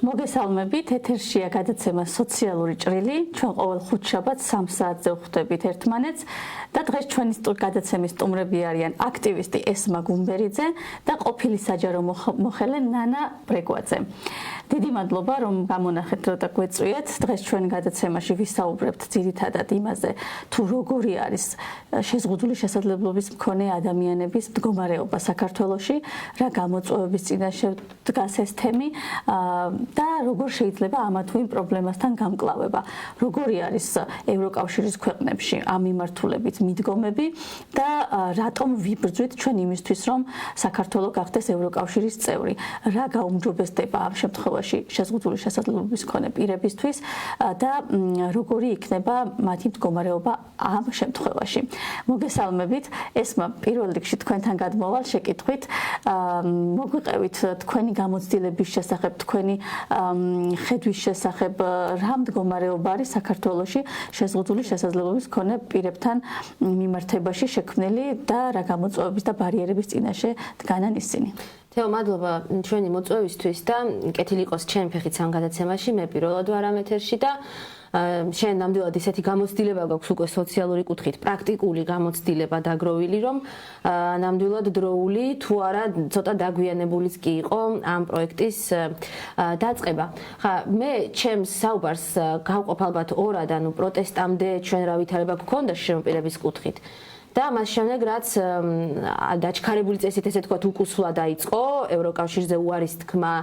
მოგესალმებით, ეთერშია გადაცემა სოციალური ჭრილი. ჩვენ ყოველ ხუთშაბათს 3 საათზე ვხვდებით ერთმანეთს და დღეს ჩვენი გადაცემის სტუმრები არიან აქტივისტი ესმა გუმბერიძე და ყოფილი საჯარო მოხელე ნანა ბრეგვაძე. დიდი მადლობა, რომ გამონახეთ და გვეწვიეთ. დღეს ჩვენ გადაცემაში ვისაუბრებთ ძირითადად იმაზე, თუ როგორი არის შეზღუდული შესაძლებლობის მქონე ადამიანების მდგომარეობა საქართველოში, რა გამოწვევების წინაშე დგას ეს თემი და როგორ შეიძლება ამა თუ იმ პრობლემასთან გამკლავება. როგორი არის ევროკავშირის ქვეყნებში ამ მიმართულებით მიდგომები და რატომ ვიბრძვით ჩვენ იმისთვის, რომ საქართველო გახდეს ევროკავშირის წევრი. რა გაუმჯობესდება ამ შემთხვევაში შეზღუდული შესაძლებლობის მქონე პირებისთვის და როგორი იქნება მათი მდგომარეობა ამ შემთხვევაში. მოგესალმებით, ესმა პირველ რიგში თქვენთან გადმოვალ შეკითხვით, მოგვიყევით თქვენი გამოცდილების შესახებ, თქვენი ხედვის შესახებ, რა მდგომარეობა არის საქართველოში შეზღუდული შესაძლებლობის მქონე პირებთან მიმართებაში შექმნილი და რა გამოწვევების და ბარიერების წინაშე დგანან ისინი. თეო, მადლობა ჩვენი მოწვევისთვის და კეთილი იყოს ჩემი ფეხით ამ გადაცემაში, მე პირველად ვარ ამ ეთერში და შენ ნამდვილად ისეთი გამოცდილება გაქვს უკვე სოციალური კუთხით, პრაქტიკული გამოცდილება დაგროვილი, რომ ნამდვილად დროული თუ არა ცოტა დაგვიანებულიც კი იყო ამ პროექტის დაწყება. ხა მე ჩემს საუბარს გავყოფ ალბათ ორად, ანუ პროტესტამდე ჩვენ რა ვითარება გქონდა შემოპირების კუთხით. და მას შემდეგ რაც დაჩქარებული წესით ესე თქვა უკუსვლა დაიწყო, ევროკავშირზე უარის თქმა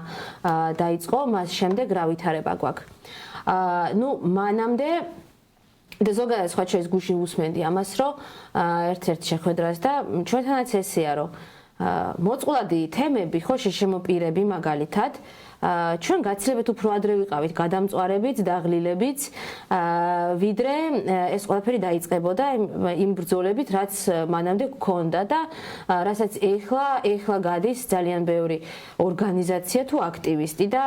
დაიწყო, მას შემდეგ რა ვითარება გვაქვს. მანამდე და ზოგადად სხვა ჩვენს გუშინ უსმენდი ამას, რომ ერთ-ერთ შეხვედრას და ჩვენთანაც ესეა, რომ მოწყვლადი თემები ხო შემოპირები მაგალითად ჩვენ გაცილებით უფრო ადრე ვიყავით გადამწვარებით, დაღლილებით, ვიდრე ეს ყველაფერი დაიწყებოდა იმ ბრძოლებით, რაც მანამდე გქონდა და რასაც ეხლა გადის ძალიან ბევრი ორგანიზაცია თუ აქტივისტი და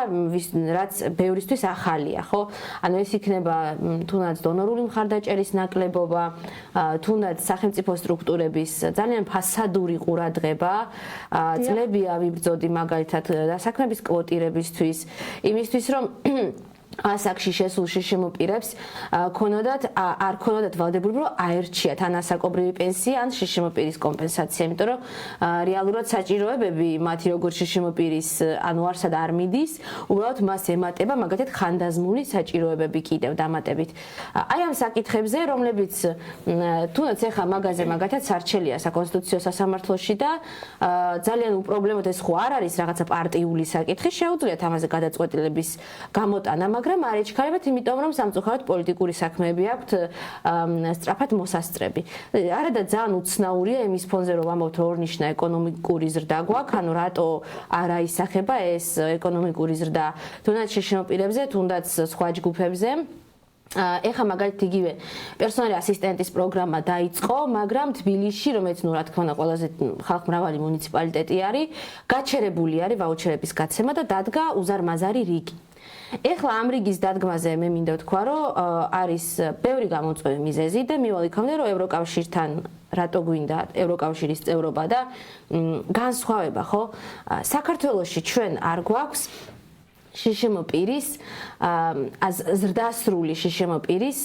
რაც ბევრისთვის ახალია, ხო? ანუ ეს იქნება თუნდაც დონორული მხარდაჭერის ნაკლებობა, თუნდაც სახელმწიფო სტრუქტურების ძალიან ფასადური ყურადღება, წლებია ვიბრძოდი მაგალითად დასაქმების კვოტირების იმისთვის, რომ ასაკში შესულ შემოპირებს არ ქონოდათ ვალდებულება, რომ აერჩიათ ან ასაკობრივი პენსია, ან შემოპირის კომპენსაცია, იმიტომ რომ რეალურად საჭიროებები მათი როგორც შემოპირის ანუ არსად არ მიდის, უბრალოდ მას ემატება მაგალითად ხანდაზმული საჭიროებები კიდევ დამატებით. აი ამ საკითხებზე, რომლებიც თუნდაც ეხა მაგაზე მაგალითად სარჩელია საკონსტიტუციო სასამართლოში და ძალიან უპრობლემოდ ეს ხო არ არის რაღაცა პარტიული საკითხი, შეუძლიათ ამაზე გადაწყვეტილების გამოტანა, მაგრამ არ ეჩქარებათ, იმიტომ რომ სამწუხაროდ პოლიტიკური საქმეები აქვთ სწრაფად მოსასწრები. არადა ძალიან უცნაურია იმის ფონზე, რომ ვამბობთ, რომ ორნიშნა ეკონომიკური ზრდა გვაქვს, ანუ რატო არ აისახება ეს ეკონომიკური ზრდა თუნდაც შემოპირებზე, თუნდაც სხვა ჯგუფებზე. ეხა მაგალითად იგივე პერსონალი ასისტენტის პროგრამა დაიწყო, მაგრამ თბილისში, რომელიც რა თქმა უნდა ყველაზე ხალხმრავალი მუნიციპალიტეტი არის, გაჩერებული არის ვაუჩერების გაცემა და დადგა უზარმაზარი რიგი. ეხლა ამ რიგის დადგმაზე მე მინდა ვთქვა, რომ არის ბევრი გამოწვევი მიზეზი და მივალ იქამდე, რომ ევროკავშირთან რატო გვინდა ევროკავშირის წევრობა და განსხვავება, ხო? საქართველოში ჩვენ არ გვაქვს შემოპირის ზრდასრული შემოპირის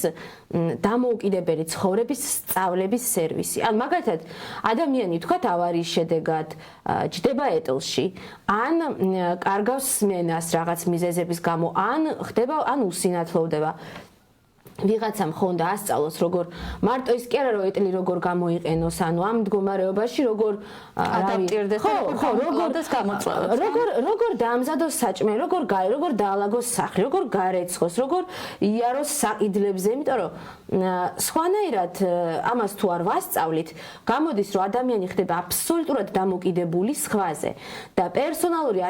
დამოუკიდებელი ცხოვრების სწავლების სერვისი. ან მაგალითად ადამიანი თქვათ ავარიის შედეგად ჯდება ეტლში, ან კარგავს სმენას რაღაც მიზეზების გამო, ან ხდება, ან უსინათლოვდება. ვიღაცამ ხო უნდა ასწავლოს, როგორ მარტო ის კი არა, რომ ეტლი როგორ გამოიყენოს, ანუ ამ მდგომარეობაში როგორ ადაპტირდეს და როგორ დაამზადოს საჭმელი, როგორ დაალაგოს სახლი, როგორ გარეცხოს, როგორ იაროს საყიდლებზე, იმიტომ რომ სხვანაირად ამას თუ არ ვასწავლით, გამოდის, რომ ადამიანი ხდება აბსოლუტურად დამოკიდებული სხვაზე და პერსონალური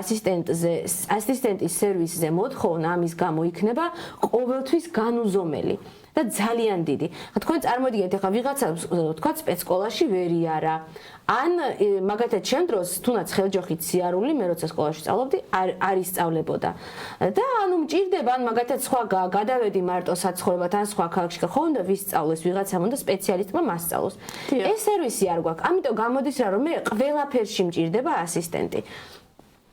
ასისტენტის სერვისზე მოთხოვნა ამის გამო იქნება ყოველთვის განუზომელი. და და ძალიან დიდი. თქვენ წარმოვიდგინეთ, ეხლა ვიღაცა თქვა სპეცსკოლაში ვერ იარა. ან მაგათაც ჩემ დროს თუნდაც ხელჯოხით სიარული მე როცა სკოლაში სწავლობდი არ ისწავლებოდა. და ანუ მჭირდება ან მაგათაც სხვა გადავედი მარტო საცხოვრებლად ან სხვა ქალაქში ხო უნდა ვისწავლეს ვიღაცამ უნდა სპეციალისტმა მასწავლოს. ეს სერვისი არ გვაქვს. ამიტომ გამოდის რა რომ მე ყველაფერში მჭირდება ასისტენტი.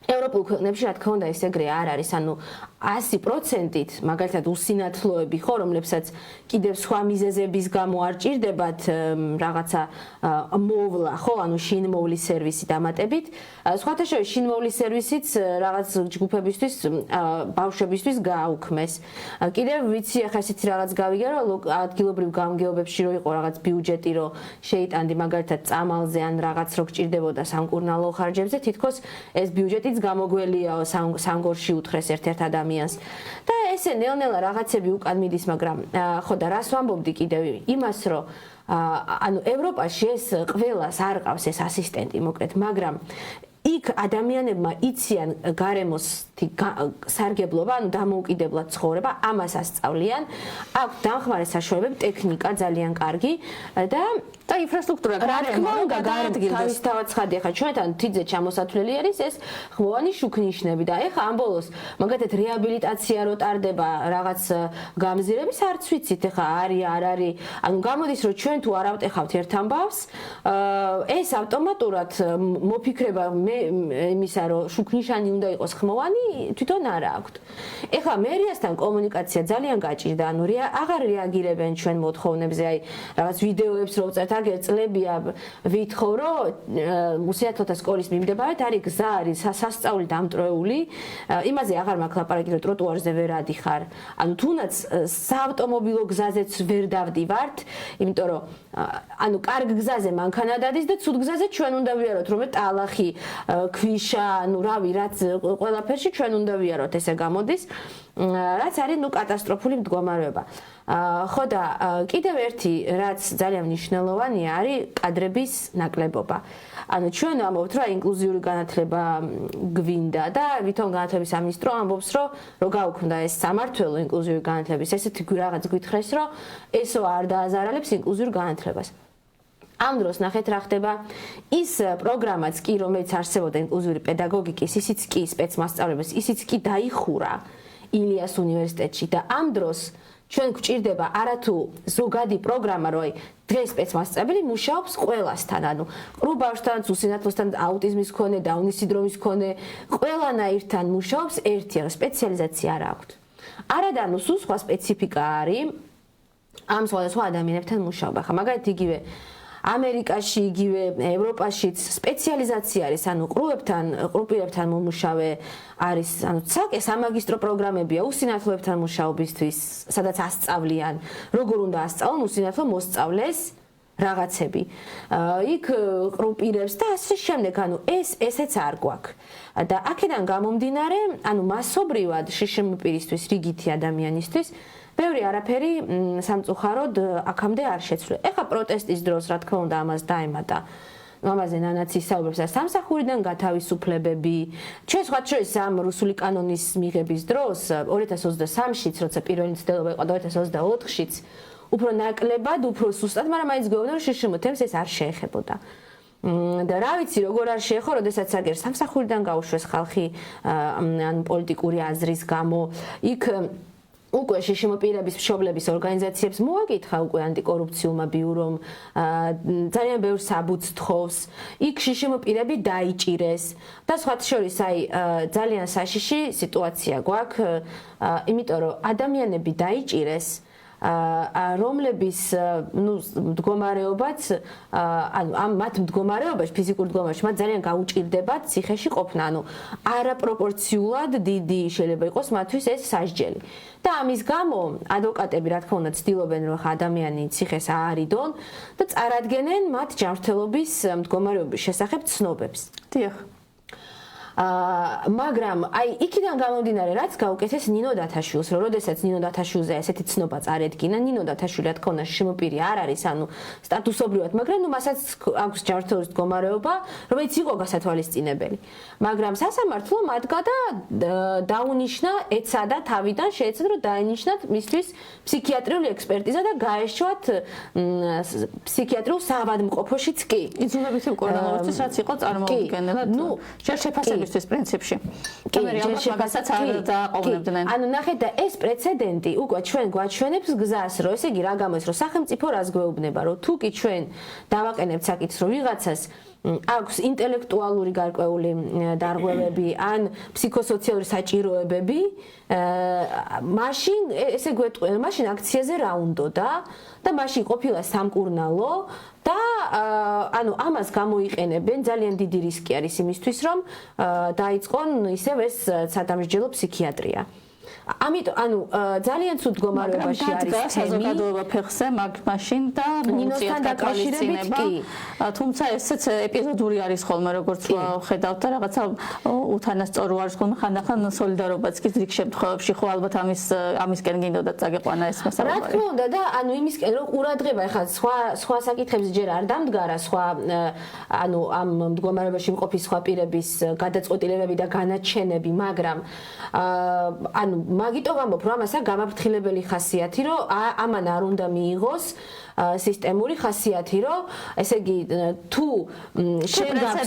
ევროპულ ქვეყნებში რა თქმა უნდა ეს ეგრე არ არის, ანუ 100%-ით, მაგალითად უსინათლოები ხო, რომლებსაც კიდევ სხვა მიზეზების გამო არ ჭირდებათ რაღაცა მოვლა, ხო, ანუ შინმოვლის სერვისი დამატებით. სხვათა შორის შინმოვლის სერვისიც რაღაც ჯგუფებისთვის, ბავშვებისთვის გააუქმეს. კიდევ ვიცი, ახლა ესეთი რაღაც გავიგე, რომ ადგილობრივ გამგეობებში რო იყო რაღაც ბიუჯეტი, რო შეიტანდი მაგალითად წამალზე ან რაღაც რო გჭირდებოდა სამკურნალო ხარჯებზე, თითქოს ეს ბიუჯეტი გამოგველიაო სამგორში უთხრეს ერთ-ერთ ადამიანს და ესე ნელ-ნელა რაღაცები უკან მიდის, მაგრამ ხო და რას ვამბობდი კიდევ იმას, რომ ანუ ევროპაში ეს ყველას არ ყავს ეს ასისტენტი მოკლედ, მაგრამ იქ ადამიანებმა იციან გარემოს სარგებლობა, ანუ დამოუკიდებლად ცხოვრება, ამას ასწავლიან, აქვს დამხმარე საშუალებები, ტექნიკა ძალიან კარგი და ინფრასტრუქტურა თავის თავად ცხადი. ახლა ჩვენთან თიძე ჩამოსათვლელი არის ეს ხმოვანი შუქნიშნები და ახლა ამ ბოლოს მაგათად რეაბილიტაცია რო ტარდება რაღაც გამზირების არც ვიცით ახლა არის არ არის, ანუ გამოდის რომ ჩვენ თუ არ ავტეხავთ ერთ ამბავს, ეს ავტომატურად მოფიქრება იმისა რომ შუქნიშანი უნდა იყოს ხმოვანი თვითონ არ აქვს. ეხლა მერიასთან კომუნიკაცია ძალიან გაჭირდა, ანუ აღარ რეაგირებენ ჩვენ მოთხოვნებზე, აი რაღაც ვიდეოებს რო ვწერთ, აგერ წლებია ვითხოვ, რომ უსიათოთა სკოლის მიმდებარედ არის გზა არის სასწაული დამტრეული, იმაზე აღარ მაქვს ლაპარაკი, რომ ტროტუარზე ვერ ადიხარ. ანუ თუნდაც საავტომობილო გზაზეც ვერ დავდივართ, იმიტომ რომ ანუ კარგ გზაზე მანქანა დადის და ცუდ გზაზე ჩვენ უნდა ვიაროთ, რომ ტალახი, ქვიშა, ანუ რავი, რაც ყველაფერში ჩვენ უნდა ვიაროთ, ესე გამოდის, რაც არის ნუ კატასტროფული მდგომარეობა. ხო და კიდევ ერთი რაც ძალიან მნიშვნელოვანია არის კადრების ნაკლებობა. ანუ ჩვენ ამბობთ, რომ ინკლუზიური განათლება გვინდა და ვითომ განათლების სამინისტრო ამბობს, რომ გაუქმდა ეს სამართველო ინკლუზიური განათლების, ესეთი რაღაც გვითხრეს, რომ ესო არ დააზარალებს ინკლუზიურ განათლებას. ამ დროს ნახეთ რა ხდება, ის პროგრამაც კი, რომელიც არსებობდა ინკლუზიური პედაგოგიკის, ისიც კი სპეცმასწავლებლებს, ისიც კი დაიხურა ილიას უნივერსიტეტში და ამ დროს ჩვენ გვჭირდება არათუ ზოგადი პროგრამა, რომ დღეს სპეცმასწავლებელი მუშაობს ყველასთან, ანუ ყრუ ბავშვთან, უსინათლოსთან, აუტიზმის მქონე, დაუნის სინდრომის მქონე, ყველანაირთან მუშაობს ერთი, სპეციალიზაცია არ აქვს. არადანუ სულ სხვა სპეციფიკა არის ამ სხვადასხვა ადამიანებთან მუშაობა. ხა მაგალითად იგივე ამერიკაში, იგივე ევროპაშიც სპეციალიზაცია არის, ანუ ყრუპირებთან მომუშავე არის, ანუ ცალკე სამაგისტრო პროგრამებია უსინათლოებთან მუშაობისთვის, სადაც ასწავლიან, როგორ უნდა ასწავლონ უსინათლო მოსწავლეს რაღაცები. იქ ყრუპირებს და ასე შემდეგ, ანუ ესეც არ გვაქვს. და აქედან გამომდინარე, ანუ მასობრივად შშმპ-ისთვის, რიგითი ადამიანისთვის ბევრი არაფერი სამწუხაროდ აქამდე არ შეცვლა. ეხლა პროტესტის დროს რა თქმა უნდა ამას დაემატა. ამაზე ნანაც ისაუბრებს და სამსახურიდან გათავისუფლებები. ჩვენ სხვა შორის ამ რუსული კანონის მიღების დროს 2023-შიც, როცა პირველი მცდელობა იყო და 2024-შიც უფრო ნაკლებად, უფრო სუსტად, მაგრამ მაინც გვეუბნება, რომ შშმ-თემს ეს არ შეეხებოდა. და რა ვიცი, როგორ არ შეეხო, როდესაც აგერ სამსახურიდან გაუშვეს ხალხი ან პოლიტიკური აზრის გამო, იქ უკვე შშმ-პირების მშობლების ორგანიზაციებს მოაკითხა უკვე ანტიკორუფციულმა ბიურომ, ძალიან ბევრ საბუთს თხოვს, იქ შშმ-პირები დაიჭირეს და სხვათა შორის აი ძალიან საშიში სიტუაცია გვაქვს, იმიტომ რომ ადამიანები დაიჭირეს, რომლების მდგომარეობაც, ანუ ამ მათ მდგომარეობაში, ფიზიკურ მდგომარეობაში მათ ძალიან გაუჭირდებათ ციხეში ყოფნა, ანუ არაპროპორციულად დიდი შეიძლება იყოს მათთვის ეს სასჯელი. და ამის გამო ადვოკატები რა თქმა უნდა ცდილობენ, რომ ადამიანი ციხეს აარიდონ და წარადგენენ მათ ჯანმრთელობის მდგომარეობის შესახებ ცნობებს. დიახ. მაგრამ აი იქიდან გამომდინარე რაც გაუკეთეს ნინო დათაშვილს, რომ როდესაც ნინო დათაშვილზე ესეთი ცნობა წარედგინა, ნინო დათაშვილი რა თქმა უნდა შემოპირი არ არის, ანუ სტატუსობრივად, მაგრამ ნუ მასაც აქვს ჯანმრთელობის მდგომარეობა, რომელიც იყო გასათვალისწინებელი. მაგრამ სასამართლომ ადგა და დაუნიშნა ეცადა თავიდან შეეცადა რომ დაენიშნათ მისთვის ფსიქიატრიული ექსპერტიზა და გაეშვათ ფსიქიატრიულ საავადმყოფოშიც კი. იძულებითი მკურნალობისთვის რაც იყო წარმოუდგენელად. ნუ ჯერ შეფასებისთვის პრინციპში. კამერი ალბათ მაგასაც არ დააყოვნებდნენ. ანუ ნახეთ და ეს პრეცედენტი უკვე ჩვენ გვაჩვენებს გზას, რომ ესე იგი რა გამოდის, რომ სახელმწიფო რას გვეუბნება, რომ თუ კი ჩვენ დავაყენებთ საკითხს, რომ ვიღაცას აქვს ინტელექტუალური გარკვეული დარღვევები ან ფსიქოსოციალური საჭიროებები, მაშინ ესე გვეტყვიან, მაშინ აქციაზე რა უნდოდა და მაშინ ყოფილა სამკურნალო და ანუ ამას გამოიყენებენ ძალიან დიდი რისკი არის იმისთვის, რომ დაიწყონ ისევ ეს სადამსჯელო ფსიქიატრია. ამიტომ ანუ ძალიან ცუდ მდგომარეობაში არის თემი საზოგადოება ფეხზე მაშინ და ნინოსთან დაკავშირებით კი. თუმცა ესეც ეპიზოდური არის ხოლმე როგორც ხედავთ და რაღაცა უთანასწორო არის ხოლმე ხანდახან სოლიდარობაც კი ზრიქ შემთხვევებში ხო ალბათ ამისკენ გინდოდა წაგეყვანა ეს მასალა. რა თქმა უნდა და ანუ იმისკენ რომ ყურადღება ეხლა სხვა საკითხებზე ჯერ არ დამდგარა სხვა ანუ ამ მდგომარეობაში მყოფი სხვა პირების გადაწყვეტილებები და განაჩენები, მაგრამ ანუ მაგიტო ვამბობ, რომ ამას აქვს გამაფრთხილებელი ხასიათი, რომ ამან არ უნდა მიიღოს სისტემური ხასიათი, რომ ესე იგი თუ შენ გაქვს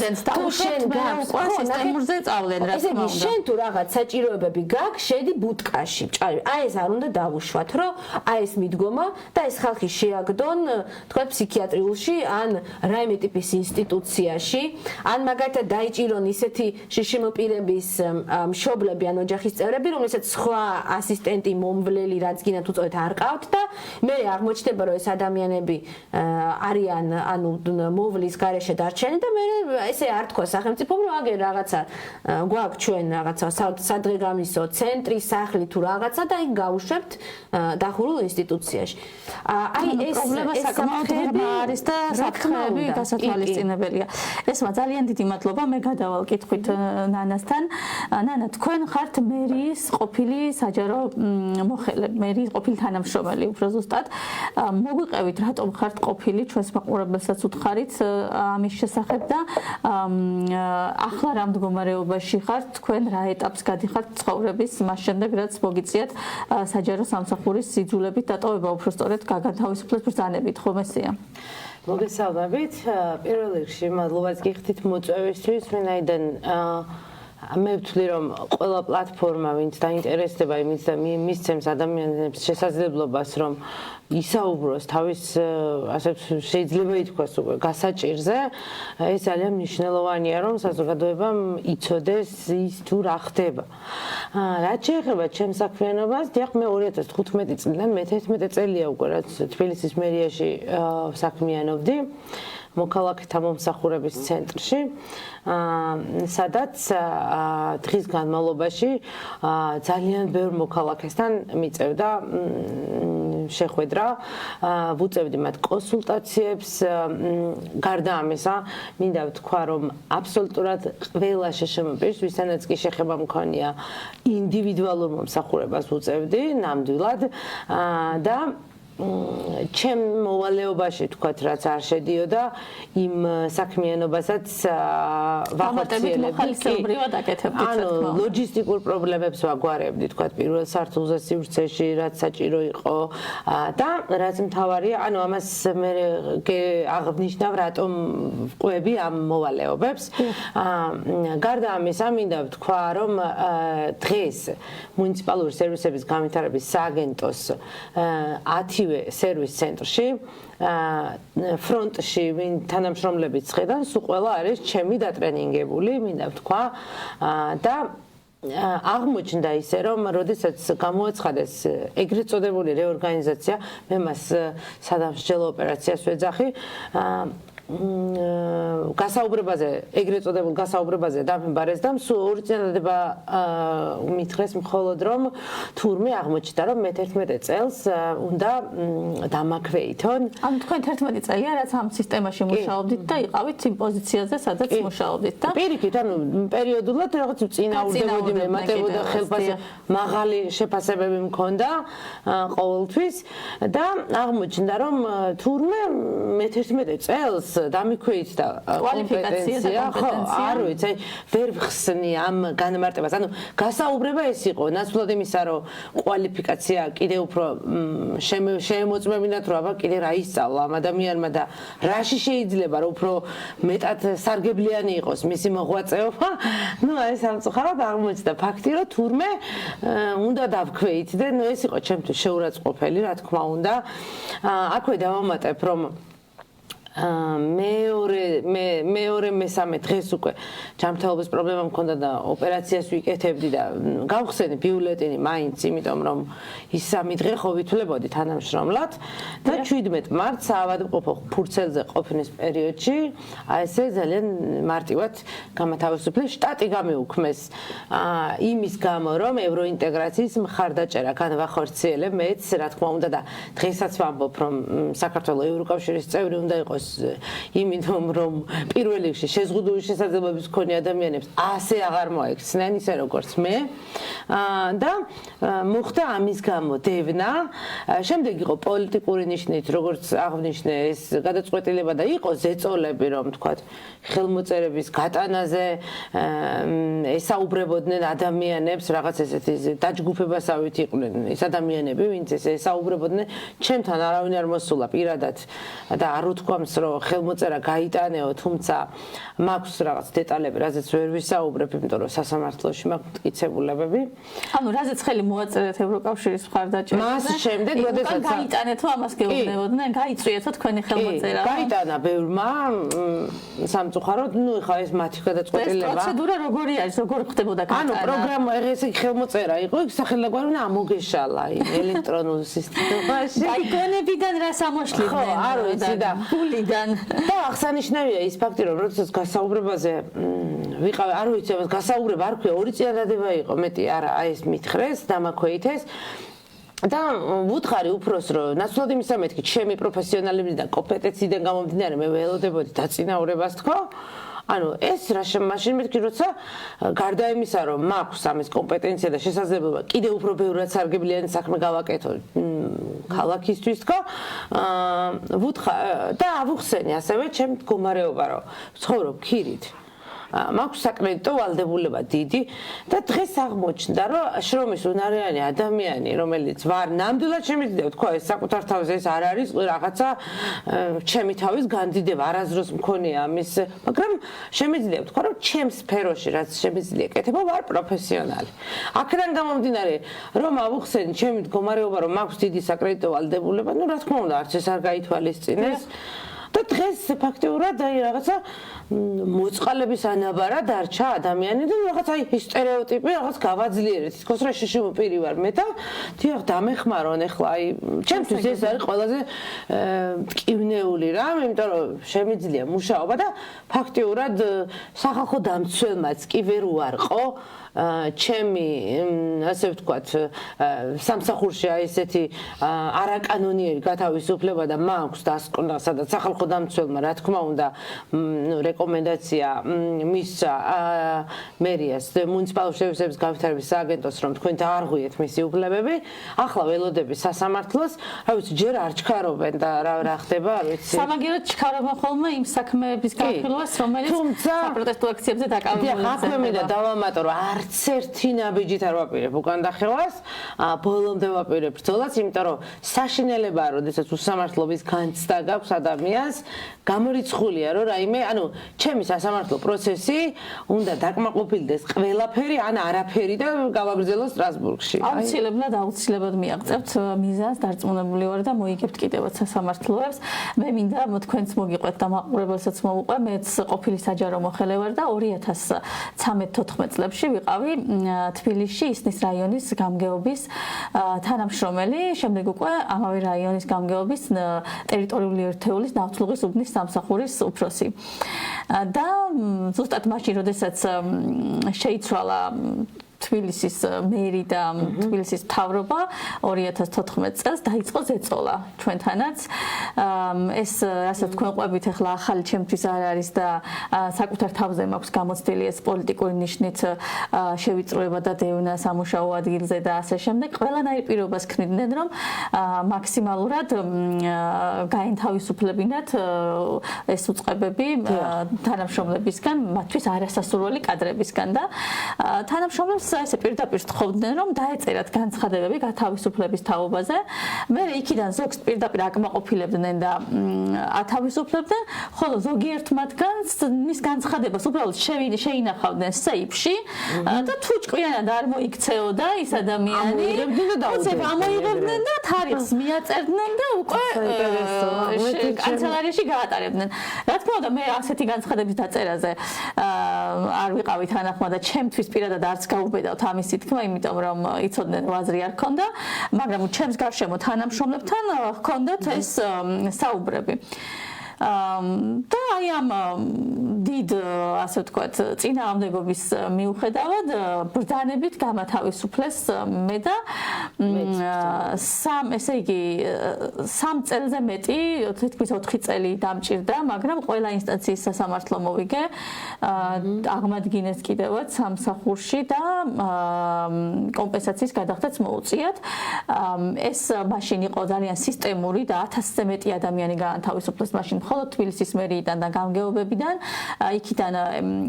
სისტემურზე წავლენ რა თქმა უნდა. შენ თუ რაღაც საჭიროებები გაქვს, შედი ბუტკაში. აი ეს არ უნდა დავუშვათ, რომ აი ეს მიდგომა და ეს ხალხი შეაგდონ, თქვა ფსიქიატრიულში ან რაიმე ტიპის ინსტიტუციაში, ან მაგალითად დაიჭირონ ისეთი შიშიმოპირების მშობლები ან ოჯახის წევრები, რომელსაც სხვა ასისტენტი, მომვლელი რაც გინდათ უწოდეთ არ ყავთ და მე აღმოჩნდება, რომ ეს ადამიანები არიან ანუ მოვლის გარეშე დარჩენი და მე ესე არ თქვა სახელმწიფომ რომ აგერ რაღაცა გვაქვს ჩვენ რაღაცა სადღეგამისო ცენტრი, სახლი თუ რაღაცა და იქ გავუშვებთ დახურულ ინსტიტუციაში. აი ეს პრობლემა საკმაოდ ღრმა არის და საკითხები გასათვალისწინებელია. ესმა ძალიან დიდი მადლობა, მე გადავალ კითხვით ნანასთან. ნანა, თქვენ ხართ მერიის ყოფილი საჯარო მოხელე, მერიის ყოფილი თანამშრომელი უფრო ზუსტად. მოგვიყევით რატომ ხართ ყოფილი, ჩვენს მაყურებელსაც უთხარით ამის შესახებ და ახლა რა მდგომარეობაში ხართ, თქვენ რა ეტაპს გადიხართ ცხოვრების, მას შემდეგ რაც მოგიწიათ საჯარო სამსახურის სიძულებით დატოვება, უფრო სწორედ გაგანთავისუფლების ბრძანებით, ხომ ესეა? მოგესალმებით. პირველ რიგში მადლობაც გიხდით მოწვევისთვის, ვინაიდან მე ვთვლი რომ ყველა პლატფორმა ვინც დაინტერესდება იმით და მისცემს ადამიანებს შესაძლებლობას რომ ისაუბროს თავის ასე შეიძლება ითქვას უკვე გასაჭირზე, ეს ძალიან მნიშვნელოვანია რომ საზოგადოებამ იცოდეს ის თუ რა ხდება. რაც შეეხება ჩემს საქმიანობას, დიახ მე 2015 წლიდან მე-11 წელია უკვე რაც თბილისის მერიაში საქმიანობდი. მოქალაქეთა მომსახურების ცენტრში, სადაც დღის განმავლობაში ძალიან ბევრ მოქალაქესთან მიწევდა შეხვედრა, ვუწევდი მათ კონსულტაციებს, გარდა ამისა, მინდა ვთქვა, რომ აბსოლუტურად ყველა შეშემოპირს, ვისთანაც კი შეხება მქონია ინდივიდუალურ მომსახურებას ვუწევდი ნამდვილად და ჩემ მოვალეობაში თქვათ რაც არ შედიოდა იმ საქმიანობასაც ვახორციელებდი ანუ ლოჯისტიკურ პრობლემებს ვაგვარებდი თქვათ პირველ სართულზე სივრცეში რაც საჭირო იყო და რაც მთავარია ანუ ამას მე აღნიშნავ რატომ ვყვები ამ მოვალეობებს გარდა ამისა მინდა ვთქვა რომ დღეს მუნიციპალური სერვისების განვითარების სააგენტოს 10 სერვის ცენტრში ფრონტში ვინ თანამშრომლებიც ხედან სულ ყველა არის ჩემი დატრენინგებული მინდა ვთქვა და აღმოჩნდა ისე რომ როდესაც გამოაცხადეს ეგრეთ წოდებული რეორგანიზაცია მე მას სადამსჯელო ოპერაციას ვეძახი გასაუბრებაზე, ეგრეთ წოდებულ გასაუბრებაზე დამემბარეს და ორი წინადადება მითხრეს მხოლოდ რომ თურმე აღმოჩნდა რომ მე-11 წელს უნდა დამაქვეითონ. ანუ თქვენ 11 წელია რაც ამ სისტემაში მუშაობდით და იყავით იმ პოზიციაზე, სადაც მუშაობდით და პირიქით, ანუ პერიოდულად რაღაც წინააღმდეგობდი მემატებოდა ხელფასზე მაღალი შეფასებები მქონდა ყოველთვის და აღმოჩნდა რომ თურმე მე-11 წელს დამიქვეითდა კვალიფიკაცია, ხო, არ ვიცი, აი ვერ ვხსნი ამ განმარტებას. ანუ გასაუბრება ეს იყო, ნაცვლად იმისა, რომ კვალიფიკაცია კიდე უფრო შემოწმებინათ, რომ აბა კიდე რა ისწავლა ამ ადამიანმა და რაში შეიძლება რომ უფრო მეტად სარგებლიანი იყოს მისი მოღვაწეობა. ნუ აი სამწუხაროდ აღმოჩნდა ფაქტი, რომ თურმე უნდა დავქვეითდე, ნუ ეს იყო ჩემთვის შეურაცხყოფელი, რა თქმა უნდა. აქვე დავამატებ, რომ მეორე მესამე დღეს უკვე ჯანმრთელობის პრობლემა მქონდა და ოპერაციას ვიკეთებდი და გავხსენი ბიულეტინი მაინც, იმიტომ რომ ის 3 დღე ხო ვითვლებოდი თანამშრომლად და 17 მარტს საავადმყოფო ფურცელზე ყოფნის პერიოდში აი ესე ძალიან მარტივად გამათავისუფლეს, შტატი გამეუქმეს იმის გამო, რომ ევროინტეგრაციის მხარდაჭერა განვახორციელე მეც, რა თქმა უნდა და დღესაც ვამბობ, რომ საქართველოს ევროკავშირის წევრი უნდა იყოს იმიტომ რომ პირველ რიგში შეზღუდული შესაძლებლობების მქონე ადამიანებს ასე აღარ მოექცნენ ისე როგორც მე და მოხდა ამის გამო დევნა. შემდეგ იყო პოლიტიკური ნიშნით, როგორც აღნიშნე, ეს გადაწყვეტილება და იყო ზეწოლები, რომ თქვა ხელმოწერების გატანაზე ესაუბრებოდნენ ადამიანებს, რაღაც ესეთი დაჯგუფებასავით იყვნენ ეს ადამიანები, ვინც ესაუბრებოდნენ, ჩემთან არავინ არ მოსულა პირადად და არ უთქვამს რომ ხელმოწერა გაიტანეო, თუმცა მაქვს რაღაც დეტალები, რაზეც ვერ ვისაუბრებ, იმიტომ რომ სასამართლოში მაქვს მტკიცებულებები. ანუ რაზეც ხელი მოაწერეთ ევროკავშირის მხარდაჭერაზე. მას შემდეგ, როდესაც გაიტანეთო, ამას გეუბნებოდნენ, გაიწვიეთო თქვენი ხელმოწერა. გაიტანა ბევრმა სამწუხაროდ, ნუ ხა ეს მათი გადაწყვეტილება. ეს პროცედურა როგორი არის, როგორ ხდებოდა გატანა? ანუ პროგრამა ეს ხელმოწერა იყო, იქ სახელმწიფო უნდა ამოგეშალა ელექტრონულ სისტემაში. გაიგონებიდან რა სამოშლიდნენ? ხო, არ ვიცი და და აღსანიშნავია ის ფაქტი, რომ როდესაც გასაუბრებაზე ვიყავ, არ ვიცი, ამას გასაუბრება არ ქვია, ორი წინადადება იყო, მეტი არა, აი ეს მითხრეს, დამაქვეითეს. და ვუთხარი უფროს, რომ ნაცვლად იმისა მეთქი, ჩემი პროფესიონალიზმი და კომპეტენციიდან გამომდინარე მე ველოდებოდი დაწინაურებას თქო. ანუ ეს რა მაშინ მეთქი, როცა გარდა იმისა, რომ მაქვს ამის კომპეტენცია და შესაძლებლობა კიდე უფრო ბევრად სარგებლიანი საქმე გავაკეთო ქალაქისთვის თქო. და ავუხსენი ასევე ჩემ მდგომარეობა, რომ ცხოვრობ ქირით. მაქვს საკრედიტო ვალდებულება დიდი და დღეს აღმოჩნდა, რომ შრომის უნარიანი ადამიანი, რომელიც ვარ, ნამდვილად შემიძლია თქვა ეს საკუთარ თავზე ეს არ არის რაღაცა ჩემი თავის განდიდება, არასდროს მქონია ამის, მაგრამ შემიძლია თქვა, რომ ჩემს სფეროში რაც შემიძლია კეთება, ვარ პროფესიონალი. აქედან გამომდინარე, რომ ავუხსენი ჩემი მდგომარეობა, რომ მაქვს დიდი საკრედიტო ვალდებულება, ну, რა თქმა უნდა, არც ეს არ გაითვალისწინეს. და დღეს ფაქტიურად აი რაღაცა მოწყალების ანაბარა დარჩა ადამიანი და რაღაც აი სტერეოტიპი რაღაც გავაძლიერეთ. თქოს რა შეშიმო პირი ვარ მე და თიახ დამეხმარონ ახლა აი ჩემთვის ეს არის ყველაზე მტკივნეული რამ, იმიტომ რომ შემიძლია მუშაობა და ფაქტიურად სახალხო დამცველმაც კი ვერ უარყო ჩემი ასე ვთქვათ სამსახურში აი ესეთი არაკანონიერი გათავისუფლება და მაქვს დასკვნა, სადაც სახალხო დამცველმა რა თქმა უნდა რეკომენდაცია მისცა მერიას მუნიციპალურ შევსების განვითარების სააგენტოს, რომ თქვენ დაარღვიეთ მისი უფლებები. ახლა ველოდები სასამართლოს, რა ვიცი, ჯერ არ ჩქარობენ და რა ხდება, არ ვიცი. სამაგიეროდ ჩქარობენ ხოლმე იმ საქმეების განხილვას, რომელიც საპროტესტო აქციებზე დაკავებულია. აქვე მინდა დავამატო, რომ არც ერთი ნაბიჯით არ ვაპირებ უკან დახევას, ბოლომდე ვაპირებ ბრძოლას, იმიტომ რომ საშინელებაა, როდესაც უსამართლობის განცდა გაქვს ადამიანს, გამორიცხულია, რომ რაიმე, ანუ ჩემი სასამართლო პროცესი უნდა დაკმაყოფილდეს ყველაფერი, ან არაფერი და გავაგრძელო სტრასბურგში. აუცილებლად მიაღწევთ მიზანს, დარწმუნებული ვარ და მოიგებთ კიდევაც სასამართლოებს. მე მინდა თქვენც მოგიყვეთ და მაყურებელსაც მოუყვე, მეც ყოფილი საჯარო მოხელე ვარ და 2013-14 წლებში ვიყავი თბილისში ისნის რაიონის გამგეობის თანამშრომელი, შემდეგ უკვე ამავე რაიონის გამგეობის ტერიტორიული ერთეულის სულღის უბნის სამსახურის უფროსი. და ზუსტად მაშინ, როდესაც შეიცვალა თბილისის მერი და თბილისის მთავრობა 2014 წელს დაიწყო ზეწოლა ჩვენთანაც. ეს ასე თქვენ ყვებით ახლა ახალი ჩემთვის არ არის და საკუთარ თავზე მაქვს გამოცდილი ეს პოლიტიკური ნიშნით შევიწროება და დევნა სამუშაო ადგილზე და ასე შემდეგ. ყველანაირ პირობას ქნიდნენ, რომ მაქსიმალურად გაენთავისუფლებინათ ეს უწყებები თანამშრომლებისგან, მათთვის არასასურველი კადრებისგან და თანამშრომლებს ესე პირდაპირ თხოვდნენ, რომ დაეწერათ განცხადებები გათავისუფლების თაობაზე. მე იქიდან ზოგს პირდაპირ აკმაყოფილებდნენ და ათავისუფლებდნენ, ხოლო ზოგიერთ მათგანს მის განცხადებას უბრალოდ შეინახავდნენ სეიფში და თუ ჭკვიანად არ მოიქცეოდა ის ადამიანი, ამოიღებდნენ და თარიღს მიაწერდნენ და უკვე კანცელარიაში გაატარებდნენ. რა თქმა უნდა, მე ასეთი განცხადების დაწერაზე არ ვიყავი თანახმა და ჩემთვის პირადად არც გაუბედავთ ამის თქმა, იმიტომ რომ იცოდნენ ვაზრი არ ქონდა, მაგრამ ჩემს გარშემო თანამშრომლებთან ჰქონდათ ეს საუბრები. და აი ამ დიდ ასე ვთქვათ წინააღმდეგობის მიუხედავად ბრძანებით გამათავისუფლეს მე და ესე იგი 3 წელზე მეტი თითქმის 4 წელი დამჭირდა, მაგრამ ყველა ინსტანციის სასამართლო მოვიგე აღმადგინეს კიდევაც სამსახურში და კომპენსაციის გადახდაც მოუწიათ. ეს მაშინ იყო ძალიან სისტემური და 1000-ზე მეტი ადამიანი გაანთავისუფლეს მაშინ მხოლოდ თბილისის მერიიდან და გამგეობებიდან, იქიდან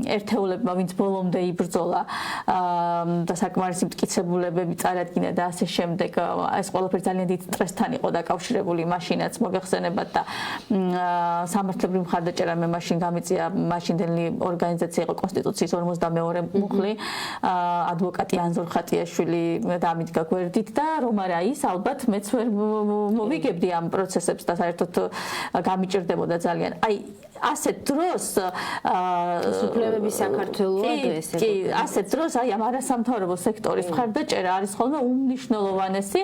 ერთეულებმა, ვინც ბოლომდე იბრძოლა და საკმარისი მტკიცებულებები წარადგინა და ასე შემდეგ, ეს ყველაფერი ძალიან დიდ სტრესთან იყო დაკავშირებული, მაშინაც მოგეხსენებათ და სამართლებრივი მხარდაჭერა მე მაშინ გამიწია, მაშინდელი ორგანიზაცია იყო კონსტიტუციის 52 მუხლი, ადვოკატი ანზორ ხატიაშვილი დამიდგა გვერდით და რომ არა ის, ალბათ მეც ვერ მოვიგებდი ამ პროცესებს და საერთოდ გამიჭირდებოდა ძალიან. აი ასეთ დროს უფლებების საქართველოა ესე. კი, ასეთ დროს აი ამ არასამთავრობო სექტორის მხარდაჭერა არის ხოლმე უმნიშვნელოვანესი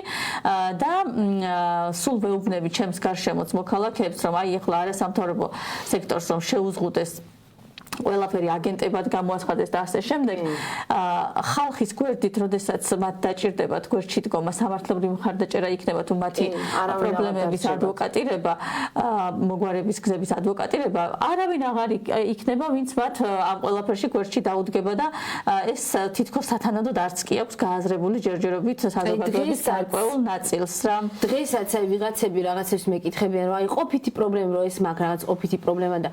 და სულ ვეუბნები ჩემს გარშემოც მოქალაქეებს, რომ აი ახლა არასამთავრობო სექტორს რომ შეუზღუდეს ყველაფერი აგენტებად გამოაცხადეს და ასე შემდეგ. ხალხის გვერდით, როდესაც მათ დაჭირდებათ გვერდში დგომა, სამართლებრივი მხარდაჭერა იქნება თუ მათი პრობლემების ადვოკატირება, მოგვარების გზების ადვოკატირება, არავინ აღარ იქნება, ვინც მათ ამ ყველაფერში გვერდში დაუდგება და ეს თითქოს სათანადოდ არც კი აქვს გააზრებული ჯერჯერობით საზოგადოების გარკვეულ ნაწილს რა. დღესაც აი ვიღაცები რაღაცებს მეკითხებიან, რომ აი ყოფითი პრობლემა რო ეს მაგ რაღაც ყოფითი პრობლემა და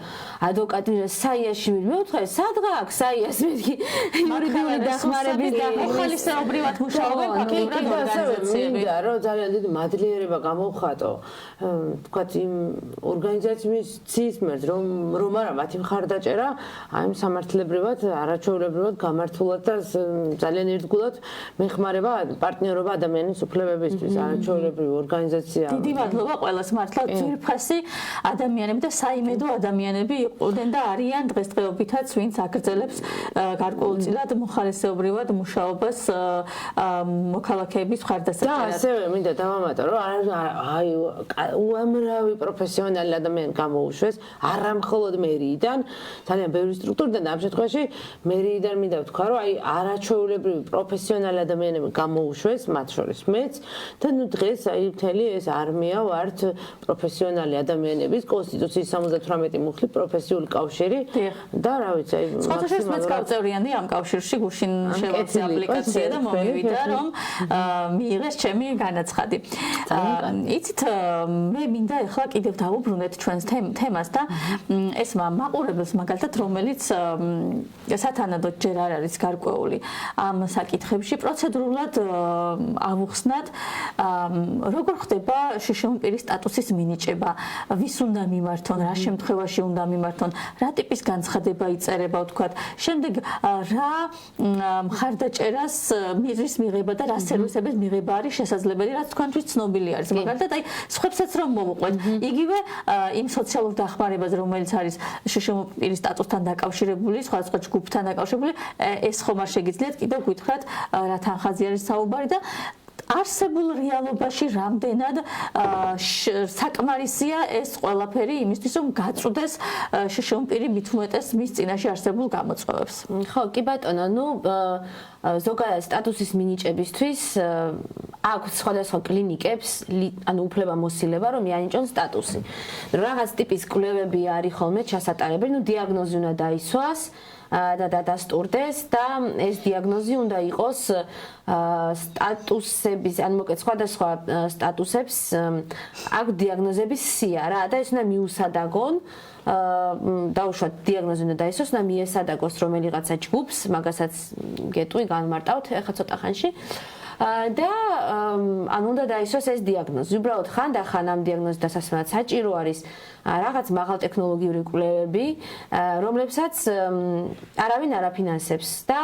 ადვოკატი საიაში მეუთხარ სადღა აქვს საიას მეთქი იურიდიული დახმარების და ხალისეობრივად მუშაობენ ფაქტობრივად ორგანიზაციები. მინდა რომ ძალიან დიდი მადლიერება გამოვხატო თქვათ იმ ორგანიზაციის მერձ რომ არა მათი მხარდაჭერა აი სამართლებრივად არაჩვეულებრივად გამართულად და ძალიან ერთგულად მეხმარება პარტნიორობა ადამიანის უფლებებისთვის არაჩვეულებრივი ორგანიზაცია. დიდი მადლობა ყველას, მართლა ძვირფასი ადამიანები და საიმედო ადამიანები იყვნენ და არიან დღესდღეობითაც, ვინც აგრძელებს გარკვეულწილად მოხალისეობრივად მუშაობას მოქალაქეების მხარდასაჭერად. და ასევე მინდა დავამატო, რომ აი უამრავი პროფესიონალი ადამიანი გამოუშვეს, არა მხოლოდ მერიიდან, ძალიან ბევრი სტრუქტურიდან და ამ შემთხვევაში მერიიდან მინდა ვთქვა, რომ აი არაჩვეულებრივი პროფესიონალი ადამიანები გამოუშვეს, მათ შორის მეც და ნუ დღეს აი მთელი ეს არმია ვართ პროფესიონალი ადამიანების კონსტიტუციის 78 მუხლი პროფესიული კავშირი და რა ვიცი აი სხვადასხვა მეც გავწევრიანდი ამ კავშირში გუშინ შევეცი აპლიკაცია და მომივიდა რომ მიიღეს ჩემი განაცხადი. იცით მე მინდა ახლა კიდევ დავუბრუნდეთ ჩვენს თემას და ეს მაყურებელს მაგალითად რომელიც სათანადოდ ჯერ არ არის გარკვეული ამ საკითხებში პროცედურულად ავუხსნათ როგორ ხდება შშმ პირის სტატუსის მინიჭება, ვის უნდა მიმართონ, რა შემთხვევაში უნდა მიმართონ, რა ტიპის განცხადება იწერება ვთქვათ, შემდეგ რა მხარდაჭერას მიღის მიღება და რა სერვისების მიღება არის შესაძლებელი, რაც თქვენთვის ცნობილი არის. მაგალითად, აი სხვებსაც რომ მოვუყვეთ, იგივე იმ სოციალურ დახმარებაზე, რომელიც არის შშმ პირის სტატუსთან დაკავშირებული, სხვადასხვა ჯგუფთან დაკავშირებული, ეს ხომ არ შეგიძლიათ კიდევ გითხრათ რა თანხაზე არის საუბარი და არსებულ რეალობაში რამდენად საკმარისია ეს ყველაფერი იმისთვის, რომ გაწუდეს შშმპირი მით უმეტეს მის წინაშე არსებულ გამოწვევებს. ხო, კი ბატონო, ზოგადად სტატუსის მინიჭებისთვის აქვს სხვადასხვა კლინიკებს, უფლებამოსილება, რომ იანიჭონ სტატუსი. რაღაც ტიპის კვლევები არის ხოლმე ჩასატარებელი, დიაგნოზი უნდა დაისვას და დადასტურდეს და ეს დიაგნოზი უნდა იყოს სტატუსების, მოკეთ სხვადასხვა სტატუსებს აქვს დიაგნოზების სია რა და ეს უნდა მიუსადაგონ დაუშვათ დიაგნოზი უნდა დაისვას და მიესადაგოს რომელიღაცა ჯგუფს, მაგასაც გეტყვი განმარტავთ ახლა ცოტა ხანში. და უნდა დაისვას ეს დიაგნოზი. უბრალოდ ხანდახან ამ დიაგნოზის დასასვენად საჭირო არის რაღაც მაღალტექნოლოგიური კვლევები, რომლებსაც არავინ არ აფინანსებს და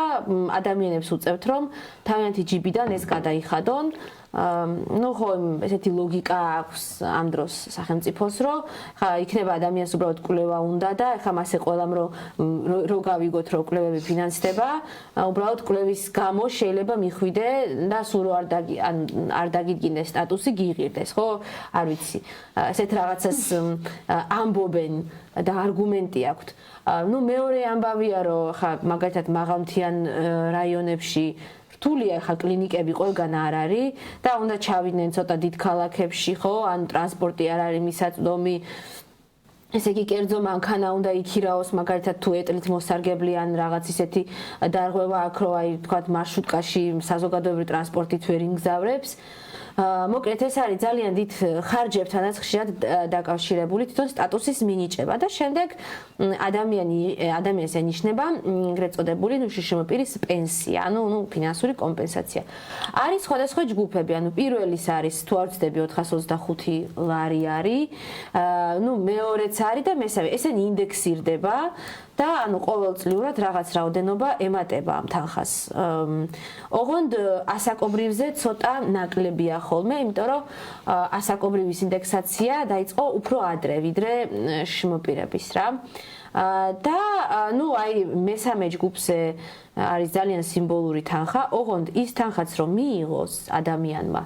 ადამიანებს უწევთ, რომ თავიანთი ჯიბიდან ეს გადაიხადონ. ხო, ესეთი ლოგიკა აქვს ამ დროს სახელმწიფოს, რომ ხა იქნება ადამიანს უბრალოდ კვლევა უნდა და ხა მასე ყველამ რო გავიგოთ, რომ კვლევები ფინანსდება, უბრალოდ კვლევის გამო შეიძლება მიხვიდე და სულ არ დაგიდგინდეს სტატუსი, გიღირდეს, ხო? არ ვიცი. ესეთ რაღაცას ამბობენ და არგუმენტი აქვთ. მეორე ამბავია, რომ ხა მაგალითად მაღალმთიან რაიონებში რთულია ხა კლინიკები ყველგან არ არის და უნდა ჩავიდნენ ცოტა დიდ ქალაქებში, ხო? ან ტრანსპორტი არ არის მისაწვდომი. ესე იგი კერძო მანქანა უნდა იქირაოს, მაგალითად თუ ეტლით მოსარგებლი ან რაღაც ისეთი დარღვევა აქვს, რომ აი თქვათ მარშრუტკაში საზოგადოებრივი ტრანსპორტით ვერ იმგზავრებს. მოკლედ ეს არის ძალიან დიდ ხარჯებთანაც ხშირად დაკავშირებული თვითონ სტატუსის მინიჭება და შემდეგ ადამიანს ენიშნება ეგრეთ წოდებული შშმპირის პენსია, ფინანსური კომპენსაცია. არის სხვადასხვა ჯგუფები, პირველის არის თუ არ ვცდები 425 ლარი არის, მეორეც არის და მესამე. ესენი ინდექსირდება და ყოველწლიურად რაღაც რაოდენობა ემატება ამ თანხას. ოღონდ ასაკობრივზე ცოტა ნაკლებია ხოლმე, იმიტომ რომ ასაკობრივის ინდექსაცია დაიწყო უფრო ადრე, ვიდრე შშმპირების რა. და აი მესამე ჯგუფზე არის ძალიან სიმბოლური თანხა, ოღონდ ის თანხაც რომ მიიღოს ადამიანმა,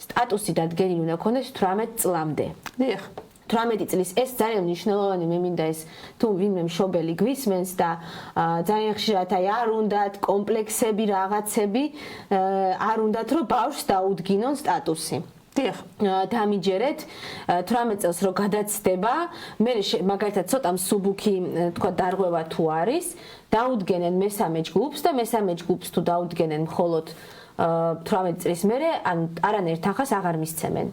სტატუსი დადგენილი უნდა ქონდეს 18 წლამდე. დიახ. 18 წლის ეს ძალიან მნიშვნელოვანი მე მინდა ეს თუ ვინმე მშობელი გვისმენს და ძალიან ხშირად აი არ უნდათ კომპლექსები რაღაცები არ უნდათ რომ ბავშვს დაუდგინონ სტატუსი. დიახ. დამიჯერეთ 18 წელს რო გადაცდება, მე მაგალითად ცოტა მსუბუქი თქვა დარღვევა თუ არის, დაუდგენენ მესამე ჯგუფს და მესამე ჯგუფს თუ დაუდგენენ მხოლოდ 18 წლის მერე ან არანაირ თანხას აღარ მისცემენ.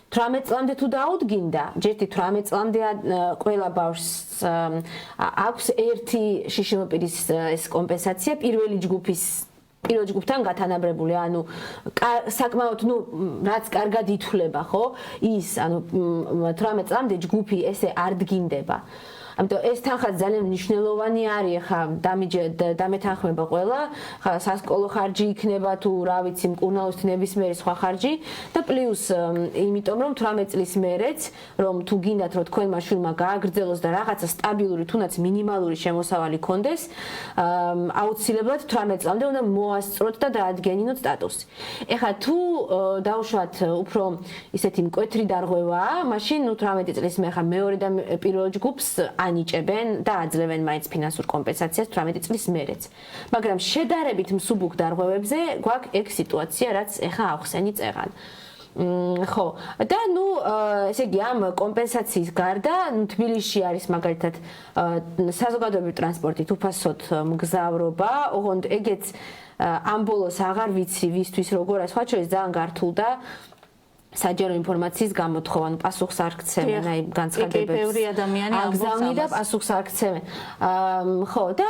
18 წლამდე თუ დაუდგინდა, ჯერთი 18 წლამდე ყველა ბავშვს აქვს ერთი შშმპირის ეს კომპენსაცია პირველ ჯგუფთან გათანაბრებული, საკმაოდ რაც კარგად ითვლება, ხო? ის 18 წლამდე ჯგუფი ესე არ დგინდება. ამიტომ ეს თანხა ძალიან მნიშვნელოვანი არის, ხა დამეთანხმება ყველა, ხა სასკოლო ხარჯი იქნება თუ რა ვიცი, მკურნალობის ნებისმიერი სხვა ხარჯი და პლუს იმიტომ რომ 18 წლის მერეც რომ თუ გინდათ რომ თქვენმა შვილმა გააგრძელოს და რაღაცა სტაბილური თუნდაც მინიმალური შემოსავალი ქონდეს, აუცილებლად 18 წლამდე უნდა მოასწროთ და დაადგენინოთ სტატუსი. ეხლა თუ დავუშვათ უფრო ისეთი მკვეთრი დარღვევაა, მაშინ 18 წლის მე ხა მეორე და პირველ ჯგუფს ანიჭებენ და აძლევენ მაინც ფინანსურ კომპენსაციას 18 წლის მერეც. მაგრამ შედარებით მსუბუქ დარღვევებზე გვაქვს ეგ სიტუაცია, რაც ეხა ახსენი წეღან. ხო, და ესე იგი ამ კომპენსაციის გარდა თბილისში არის მაგალითად საზოგადოებრივი ტრანსპორტით უფასოდ მგზავრობა, ოღონდ ეგეც ამ ბოლოს აღარ ვიცი ვისთვის როგორ სხვა შორის ძალიან გართულდა საჯარო ინფორმაციის გამოთხოვა, პასუხს არ გცემენ, აი განცხადებებს. ბევრი ადამიანი აგზავნი და პასუხს არ გცემენ. ხო, და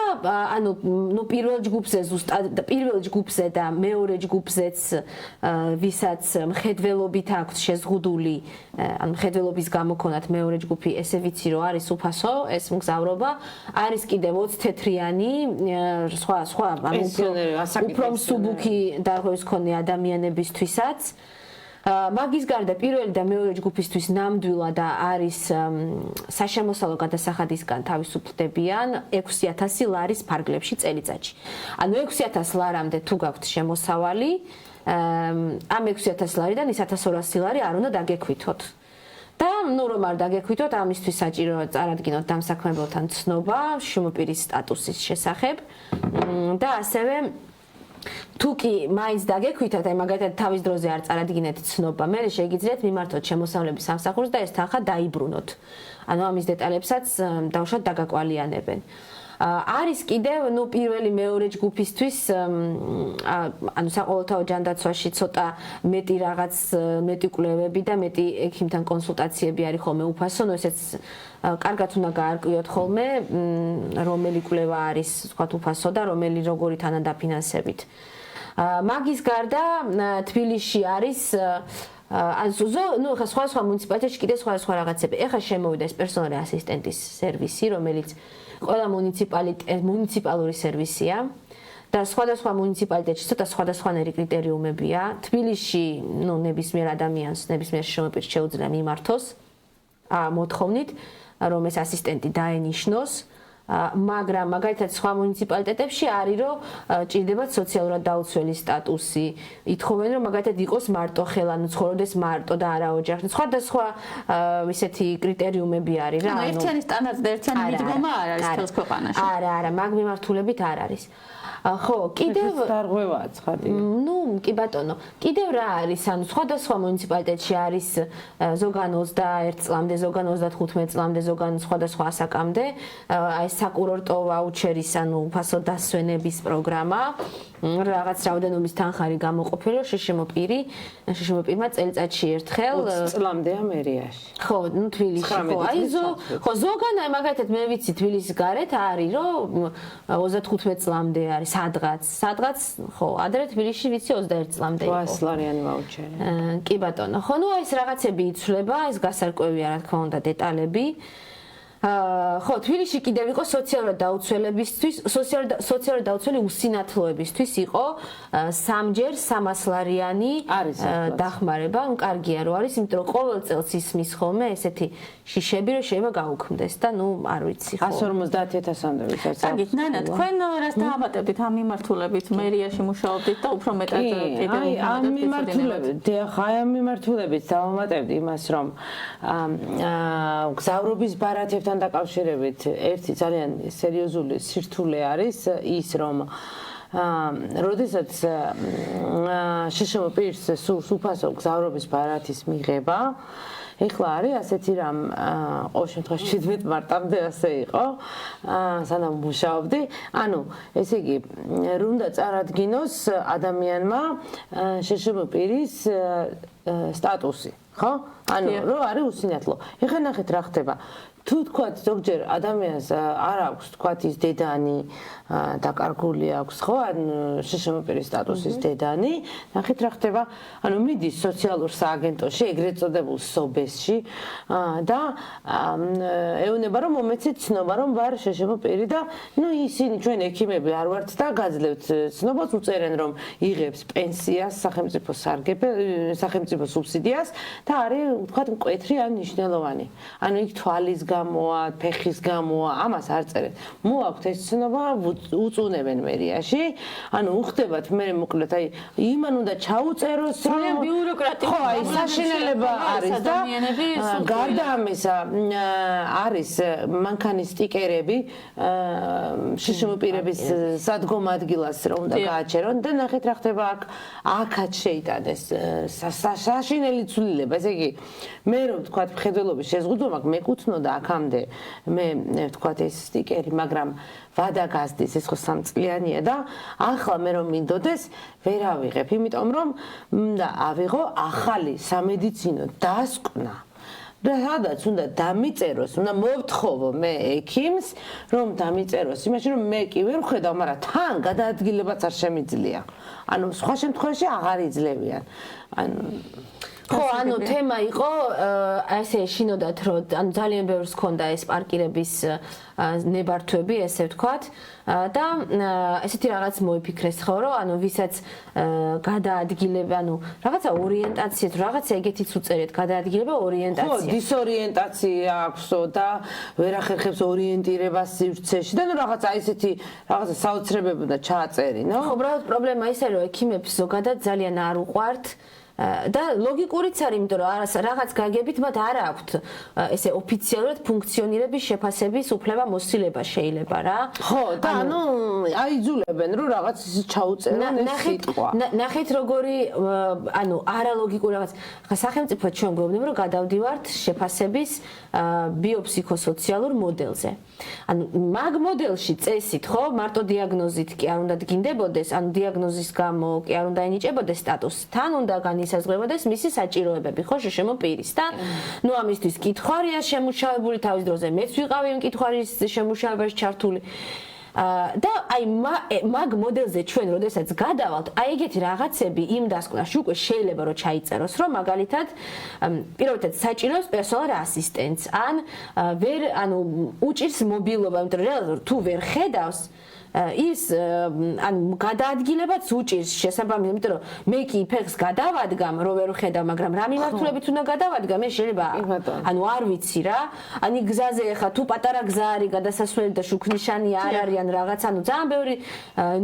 პირველ ჯგუფზე ზუსტად პირველ ჯგუფზე და მეორე ჯგუფზეც ვისაც მხედველობით აქვს შეზღუდული, მხედველობის გამოქონათ მეორე ჯგუფი, ესე ვიცი რომ არის უფასო ეს მგზავრობა, არის კიდევ 20 თეთრიანი, სხვა უფრო მსუბუქი დარღვევის მქონე ადამიანებისთვისაც. მაგის გარდა პირველი და მეორე ჯგუფისთვის ნამდვილად არის საშემოსავლო გადასახადისგან თავისუფლდებიან 6000 ლარის ფარგლებში წელიწადში. ანუ 6000 ლარამდე თუ გაქვთ შემოსავალი, ამ 6000 ლარიდან ის 1200 ლარი არ უნდა დაგექვითოთ. და რომ არ დაგექვითოთ, ამისთვის საჭიროა წარადგინოთ დამსაქმებელთან ცნობა შრომაპირის სტატუსის შესახებ და ასევე თუ კი მაინც დაგექვითათ, აი მაგალითად თავის დროზე არ წარადგინეთ ცნობა, მე შეგიძლიათ მიმართოთ შემოსავლების სამსახურს და ეს თანხა დაიბრუნოთ. ანუ ამის დეტალებსაც დავუშვათ დაგაკვალიანებენ. არის კიდევ პირველი მეორე ჯგუფისთვის ანუ საყოველთაო ჯანდაცვაში ცოტა მეტი რაღაც მეტი კვლევები და მეტი ექიმთან კონსულტაციები არის ხოლმე უფასო, ნუ ესეც კარგად უნდა გაარკვიოთ ხოლმე რომელი კვლევა არის თქვათ უფასო და რომელი როგორი თანადაფინანსებით. მაგის გარდა თბილისში არის ანუ ხა სხვა მუნიციპალიტეტში კიდე სხვა რაღაცები. ეხლა შემოვიდა ეს პერსონალი ასისტენტის სერვისი, რომელიც ყველა მუნიციპალური სერვისია და სხვადასხვა მუნიციპალიტეტში ცოტა სხვადასხვანაირი კრიტერიუმებია. თბილისში, ნებისმიერ ადამიანს, ნებისმიერ შრომაპირს შეუძლია მიმართოს მოთხოვნით, რომ ეს ასისტენტი დაენიშნოს. მაგრამ მაგალითად სხვა მუნიციპალიტეტებში არის რომ ჭირდებათ სოციალურად დაუცველი სტატუსი. ითხოვენ რომ მაგალითად იყოს მარტო ხელანო, ცხოვრობდეს მარტო და არა ოჯახში. სხვადასხვა ისეთი კრიტერიუმები არის რა. ანუ ერთიანი სტანდარტი და ერთიანი მიდგომა არ არის თელს ქვეყანაში. არა, მაგ მიმართულებით არ არის. ხო, კიდევ დარღვევაა ცხადი. კი ბატონო, კიდევ რა არის, ანუ სხვადასხვა მუნიციპალიტეტში არის ზოგან 21 წლამდე, ზოგან 35 წლამდე, ზოგან სხვადასხვა ასაკამდე, აი საკურორტო ვაუჩერის, ანუ უფასო დასვენების პროგრამა, რაღაც რაოდენობის თანხარი გამოყოფილი, რომ შშმ პირმა წელიწადში ერთხელ 20 წლამდეა მერიაში. ხო, თბილისში ხო, აი ხო, ზოგან აი მაგალითად მე ვიცი თბილისის გარეთ არის, რომ 35 წლამდე არის სადღაც ხო, ადრე თბილისში ვიცი 21 წლამდე იყო. 800 ლარიანი ვაუჩერი. კი ბატონო, ხო, ნუ ეს რაღაცები იცვლება, ეს გასარკვევია რა თქმა უნდა დეტალები. ხო, თბილისში კიდევ იყო სოციალურად დაუცველი უსინათლოებისთვის იყო სამჯერ 300 ლარიანი დახმარება, კარგია რომ არის, იმიტომ რომ ყოველ წელს ისმის ხოლმე ესეთი შიშები რომ შეიძლება გაუქმდეს და ნუ არ ვიცი ხო 150.000-მდე ვიცით. კარგით, ნანა, თქვენ რას დაამატებდით ამ მიმართულებით, მერიაში მუშაობდით და უფრო მეტად კიდევ ამ მიმართულებით, ამ მიმართულებით დავამატებდი იმას, რომ გზავრობის ბარათებთან დაკავშირებით ერთი ძალიან სერიოზული სირთულე არის ის, რომ როდესაც შშმ პირს სურს უფასო გზავრობის ბარათის მიღება, ეხლა არის ასეთი რამ ყოველ შემთხვევაში 17 მარტამდე ასე იყო, სანამ მუშაობდი. ანუ ესე იგი, უნდა წარადგინოს ადამიანმა შშმ პირის სტატუსი, ხო? ანუ რომ არის უსინათლო. ეხლა ნახეთ რა ხდება. თუ თქვათ ზოგჯერ ადამიანს არ აქვს თქვათ ის დედანი დაკარგული აქვს ხო ან შშმ პირის სტატუსის დედანი, ნახეთ რა ხდება. ანუ მიდის სოციალურ სააგენტოში, ეგრეთ წოდებულ სობესში და ეუბნება რომ მომეცეთ ცნობა რომ ვარ შშმ პირი და ნუ ისინი ჩვენ ექიმები არ ვართ და გაძლევთ ცნობას, უწერენ რომ იღებს პენსიას, სახელმწიფო სუბსიდიას და არის თქვათ მკვეთრი ან მნიშვნელოვანი. ანუ იქ თვალის გამოა, ფეხის გამოა, ამას არ წერენ. მოაქვთ ეს ცნობა, უწუნებენ მერიაში. ანუ უხდებათ მე მოკლედ აი იმან უნდა ჩაუწეროს რომ ბიუროკრატიული ხო, აი საშინელება არის და გარდა ამისა არის მანქანის სტიკერები შშმ პირების სადგომ ადგილას რომ უნდა გააჩერონ და ნახეთ რა ხდება აქაც შეიტანეს საშინელი ცვლილება. ესე იგი მე რომ თქვათ მხედველობის შეზღუდვა მაქვს, მეკუთვნოდა აქამდე მე ვთქვათ ეს სტიკერი, მაგრამ ვადა გაზდის ეს ხო 3 წლიანია და ახლა მე რომ მინდოდეს ვერ ავიღებ, იმიტომ რომ უნდა ავიღო ახალი სამედიცინო დასკვნა. და სადაც უნდა დამიწეროს, უნდა მოვთხოვო მე ექიმს, რომ დამიწეროს, იმაში რომ მე კი ვერ ვხედავ, მაგრამ თან გადაადგილებაც არ შემიძლია. ანუ სხვა შემთხვევაში აღარ იძლევიან. ანუ ხო, ანუ თემა იყო ესე შინოდათ რომ ანუ ძალიან ბევრს ჰქონდა ეს პარკირების ნებართვები, ესე ვთქვათ და ესეთი რაღაც მოიფიქრეს ხო რომ ანუ ვისაც გადაადგილება, ანუ რაღაცა ორიენტაციით, რაღაცა ეგეთიც უწერიეთ, გადაადგილება ორიენტაცია. ხო, დისორიენტაცია აქვსო და ვერ ახერხებს ორიენტირებას სივრცეში და ნუ რაღაცა ესეთი რაღაცა საოცრებები უნდა ჩააწერინო. ხო, უბრალოდ პრობლემა ისე რომ ექიმებს ზოგადად ძალიან არ უყვართ და ლოგიკურიც არის, იმიტომ რომ რაღაც გაგებით მათ არ აქვთ ესე ოფიციალურად ფუნქციონირების შეფასების უფლება მოსილება შეიძლება რა. ხო, და ანუ აიძულებენ რომ რაღაც ისე ჩაუწერონ ეს სიტყვა. ნახეთ როგორი ანუ არალოგიკური რაღაც. ხა სახელმწიფო ჩვენ გვეუბნება რომ გადავდივართ შეფასების ბიოფსიქოსოციალურ მოდელზე. ანუ მაგ მოდელში წესით ხო, მარტო დიაგნოზით კი არ უნდა დგინდებოდეს, ანუ დიაგნოზის გამო კი არ უნდა ენიჭებოდეს სტატუსს. თან უნდა განისაზღვრებოდეს მისი საჭიროებები, ხო, შშმ პირის და ნუ ამისთვის კითხვარია შემუშავებული თავის დროზე. მეც ვიყავი იმ კითხვარის შემუშავებაში ჩართული. და აი მაგ მოდელზე ჩვენ როდესაც გადავალთ, აი ეგეთი რაღაცები იმ დასკვნაში უკვე შეიძლება რომ ჩაიწეროს, რომ მაგალითად პირველად საჭიროებს პერსონალურ ასისტენტს, ან ვერ ანუ უჭირს მობილობა, იმიტომ რომ თუ ვერ ხედავს ის ანუ გადაადგილებაც უჭირს შესაბამისად, იმიტომ რომ მე კი ფეხს გადავადგამ, რომ ვერ ხედავ, მაგრამ რა მიმართულებით უნდა გადავადგა, მე შეიძლება ანუ არ ვიცი რა. ანუ გზაზე ხა თუ პატარა გზა არის გადასასვლელი და შუქნიშანი არ არის, ან რაღაც, ანუ ძალიან ბევრი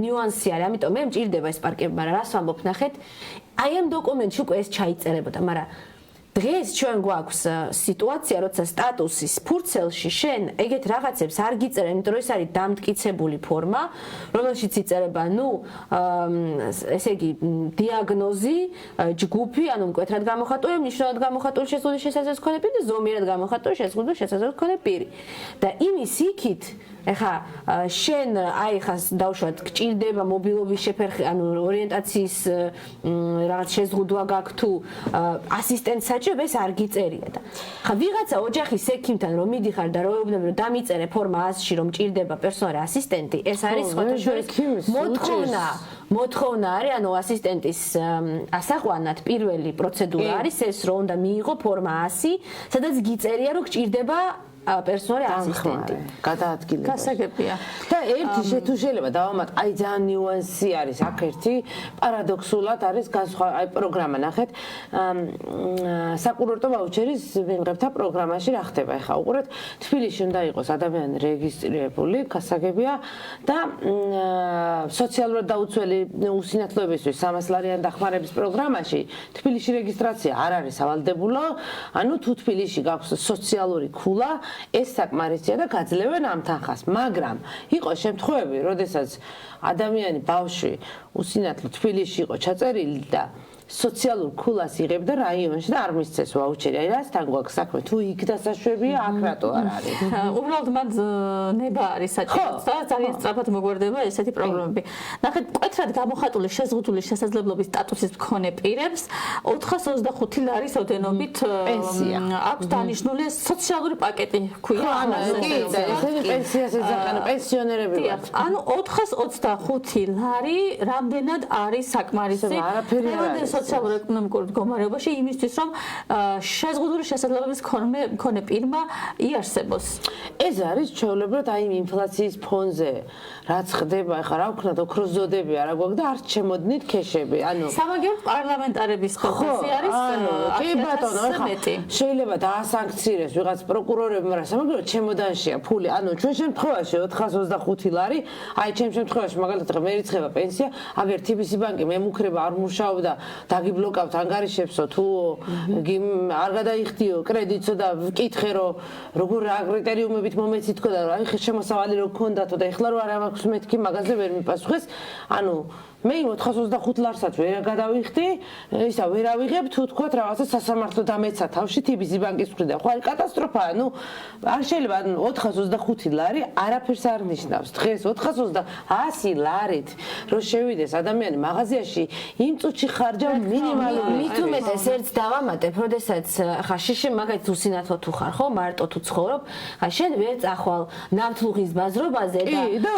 ნიუანსი არის, ამიტომ მე მჭირდება ეს პარკები, მაგრამ რას ვამბობ, ნახეთ, აი ამ დოკუმენტში უკვე ეს ჩაიწერებოდა, მაგრამ დღეს ჩვენ გვაქვს სიტუაცია, როცა სტატუსის ფურცელში შენ ეგეთ რაღაცებს არ გიწერენ, იმიტომ რომ ეს არის დამტკიცებული ფორმა, რომელშიც იწერება, ნუ ესე იგი დიაგნოზი, ჯგუფი, ანუ მკვეთრად გამოხატული, მნიშვნელოვნად გამოხატული შეზღუდული შესაძლებლობის მქონე პირი და ზომიერად გამოხატული შეზღუდული შესაძლებლობის მქონე პირი. და იმის იქით ეხა შენ აი ხა დავუშვათ გჭირდება მობილობის შეფერხი, ანუ ორიენტაციის რაღაც შეზღუდვა გაქვს თუ ასისტენტს საჭიროა, ეს არ გიწერია და ხა ვიღაცა ოჯახის ექიმთან რომ მიდიხარ და რომ ეუბნები რომ დამიწერე ფორმა ასში რომ მჭირდება პერსონალური ასისტენტი, ეს არის სხვადასხვა მოთხოვნა არის, ანუ ასისტენტის ასაყვანად პირველი პროცედურა არის ეს, რომ უნდა მიიღო ფორმა 100, სადაც გიწერია რომ გჭირდება პერსონალური ასისტენტი. გადაადგილება. გასაგებია. და ერთი თუ შეიძლება დავამატ, აი ძალიან ნიუანსი არის აქ ერთი, პარადოქსულად არის აი პროგრამა ნახეთ. საკურორტო ვაუჩერის მიღებთა პროგრამაში რა ხდება ახლა? უყურეთ, თბილისში უნდა იყოს ადამიანი რეგისტრირებული, გასაგებია და სოციალურად დაუცველი უსინათლოებისთვის 300 ლარიანი დახმარების პროგრამაში თბილისში რეგისტრაცია არ არის ავალდებულო, ანუ თუ თბილისში გაქვს სოციალური ქულა, ეს საკმარისია და გაძლევენ ამ თანხას, მაგრამ იყო შემთხვევები, როდესაც ადამიანი ბავშვი უსინათლო თბილისში იყო ჩაწერილი და სოციალურ ქულას იღებდა რაიონში და არ მისცეს ვაუჩერი. აი რასთან გვაქვს საქმე? თუ იქ დასაშვებია, აქ რატო არ არის? უბრალოდ მათ ნება არის საჭირო და ძალიან სწრაფად მოგვერდება ესეთი პრობლემები. ნახეთ, მკვეთრად გამოხატული შეზღუდული შესაძლებლობის სტატუსის მქონე პირებს 425 ლარის ოდენობით პენსია აქვს დანიშნული სოციალური პაკეტი ქვია. ანუ პენსიას ეძახიან პენსიონერები ვართ. ანუ 425 ლარი რამდენად არის საკმარისი? არაფერი არ არის. სოციალურ-ეკონომიკურ მდგომარეობაში იმისთვის, რომ შეზღუდული შესაძლებლობის მქონე პირმა იარსებოს. ეს არის ჩვეულებრივად აი ინფლაციის ფონზე, რაც ხდება, ახლა რა ვქნათ, ოქროს ზოდები არა გვაქვს და არ შემოდნით ქეშები. ანუ სამაგერო პარლამენტარების ხალხი არის. კი ბატონო, ახლა შეიძლება დაასანქცირეს ვიღაც პროკურორები, მაგრამ სამაგერო ჩემოდანშია ფული. ანუ ჩვენ შემთხვევაში 425 ლარი, აი ჩემ შემთხვევაში მაგალითად მე რიცხება პენსია, აგერ TBC ბანკი მემუქრება არ მუშაობდა დაგიბლოკავთ ანგარიშებსო თუ არ გადაიხდიო კრედიტსო და ვკითხე რომ როგორ რა კრიტერიუმებით მომეცითქო და აი შემოსავალი რო გქონდათო და ეხლა რო არ მაქვს მეთქი მაგაზე ვერ მიპასუხეს. ანუ მე 425 ლარსაც ვერ გადავიხდი, ისა ვერ ავიღებ თუ თქვათ რაღაცა სასამართლო დამეცა თავში TBC ბანკის მხრიდან. ხო, არის კატასტროფაა. ნუ არ შეიძლება 425 ლარი არაფერს არ ნიშნავს. დღეს 420 100 ლარით რო შევიდეს ადამიანი მაღაზიაში, იმ წუთში ხარჯავ მინიმალური მით უმეტეს ერთს დავამატებ, როდესაც ხა შიში მაგათ უსინათლო თუ ხარ, ხო, მარტო თუ ცხოვრობ, ხა შენ ვერ წახვალ ნავთლუღის ბაზრობაზე და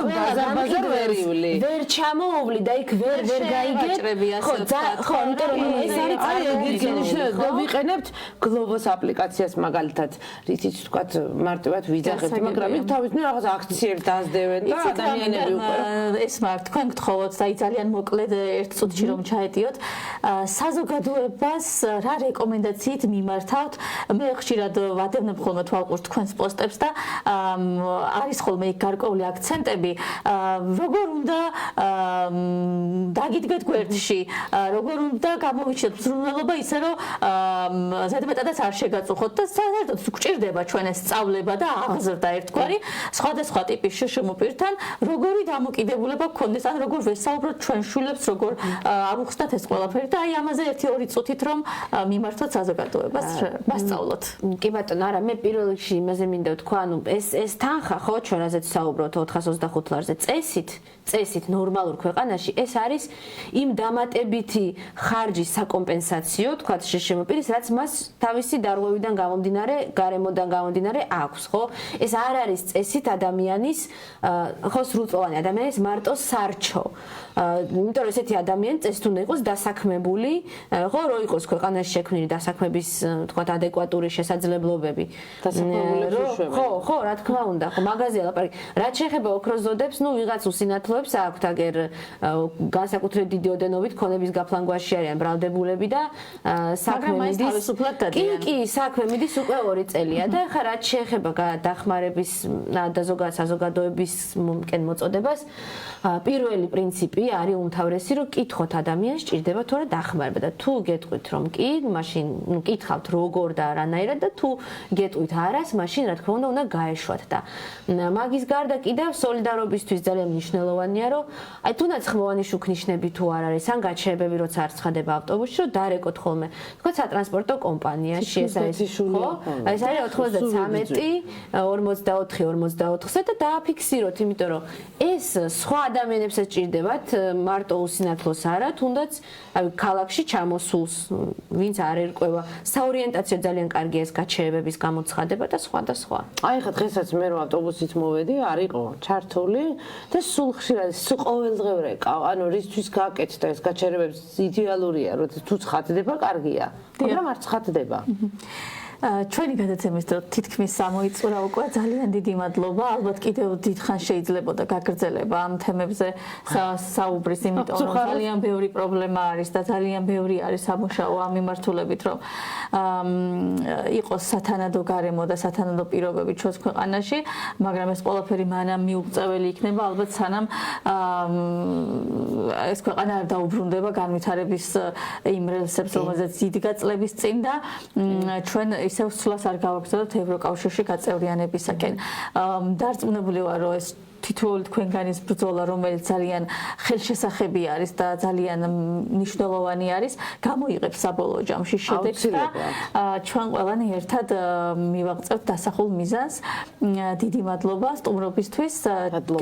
ბაზარ ვერიული. ვერ ჩამოუვლი და იქ ვერ გაიგე. ხო, იმიტომ რომ ეს არის და ვიყენებთ გლობოს აპლიკაციას მაგალითად, რითიც თქვათ მარტივად ვიძახებთ, მაგრამ იქ თავისთავად რაღაც აქციებს დაასდევენ და ადამიანები უკვე ეს მაგ თქვენ გთხოვოთ და ძალიან მოკლედ ერთ წუთში რომ ჩაეტიოთ საზოგადოებას რა რეკომენდაციით მიმართავთ მე ხშირად ვადევნებ ხოლმე თვალყურს თქვენს პოსტებს და არის ხოლმე იქ გარკვეული აქცენტები როგორ უნდა დაგიდგეთ გვერდში როგორ უნდა გამოვიჩინოთ ზრუნველობა ისე რომ ზედმეტადაც არ შეგაწუხოთ და საერთოდ გვჭირდება ჩვენ ეს სწავლება და აღზრდა ერთგვარი სხვადასხვა ტიპის შშმ-პირთან როგორი დამოკიდებულება გქონდეს ან როგორ ვესაუბროთ ჩვენ შვილებს როგორ არ უხსნათ ეს ყველაფერი და აი ამაზე 1-2 წუთით რომ მიმართოთ საზოგადოებას მასწავლოთ. კი ბატონო, არა, მე პირველ რიგში იმაზე მინდა ვთქვა, ანუ ეს თანხა ხო ჩვენ რაზეც საუბრობთ 425 ლარზე წესით ნორმალურ ქვეყანაში ეს არის იმ დამატებითი ხარჯის საკომპენსაციო, თქვათ შშმ-პირის, რაც მას თავისი დარღვევიდან გამომდინარე, გარემოდან გამომდინარე აქვს, ხო? ეს არ არის წესით ადამიანის ხო სრულწლოვანი ადამიანის მარტო სარჩო. იმიტომ რომ ესეთი ადამიანი წესით უნდა იყოს დასაქმებული, ხო, რომ იყოს ქვეყანაში შექმნილი დასაქმების, თქვათ, ადეკვატური შესაძლებლობები. ხო, რა თქმა უნდა, ხო, მაგაზია ლაპარაკი. რაც შეეხება ოქროზოდებს, ნუ ვიღაც უსინათლოებს აქვთ, აგერ განსაკუთრებით დიდი ოდენობით ქონების გაფლანგვაში არიან ბრალდებულები და საქმე მიდის. კი, საქმე მიდის უკვე 2 წელია და ხა რაც შეეხება დახმარების და ზოგადად საზოგადოების მომკენ მოწოდებას, პირველი პრინციპი არის უმთავრესი, რომ კითხოთ ადამიანს ჭირდება თუ არა დახმარება და თუ გეტყვით რომ კი, მაშინ კითხავთ როგორ და რანაირად და თუ გეტყვით არას, მაშინ რა თქმა უნდა გაეშვათ და მაგის გარდა კიდევ სოლიდარობისთვის ძალიან მნიშვნელოვანია, რომ აი თუნდაც ხმოვანი შუქნიშნები თუ არ არის, ან გაჩერებები როცა არ ცხადება ავტობუსში, რომ დარეკოთ ხოლმე. თქვა სატრანსპორტო კომპანიაში ეს არის ხო? ეს არის 93, 44-44-ზე და დააფიქსიროთ, იმიტომ რომ ეს სხვა ადამიანებსაც ჭირდებათ მარტო უსინათლოს არა, თუნდაც აი ქალაქში ჩამოსულს, ვინც არ ერკვევა. საორიენტაციო ძალიან კარგია ეს გაჩერებების გამოცხადება და სხვა და სხვა. აი ხა დღესაც მე რომ ავტობუსით მოვედი, არ იყო ჩართული და სულ ხშირად ყოველდღე ვრეკავ. ანუ რისთვის გააკეთდა ეს გაჩერებებს იდეალურია, როცა თუ ცხადდება, კარგია. მაგრამ არ ცხადდება. ჩვენი გადაცემის დრო თითქმის ამოიწურა უკვე ძალიან დიდი მადლობა ალბათ კიდევ დიდხანს შეიძლებოდა გაგრძელება ამ თემებზე საუბრის იმიტომ რომ ძალიან ბევრი პრობლემა არის და ძალიან ბევრი არის სამუშაო ამ მიმართულებით რომ იყოს სათანადო გარემო და სათანადო პირობები ჩვენს ქვეყანაში მაგრამ ეს ყველაფერი მანამ მიუღწეველი იქნება ალბათ სანამ ეს ქვეყანა არ დაუბრუნდება განვითარების იმ რელსებს რომელზეც იდგა წლების წინ და ჩვენ ისევ სულას არ გავაგრძელებთ ევროკავშირში გაწევრიანებისაკენ. დარწმუნებული ვარ, რომ ეს თითოეული თქვენგანის ბრძოლა, რომელიც ძალიან ხელშესახები არის და ძალიან მნიშვნელოვანი არის, გამოიღებს საბოლოო ჯამში შედეგს და ჩვენ ყველანი ერთად მივაღწევთ დასახულ მიზანს. დიდი მადლობა სტუმრობისთვის.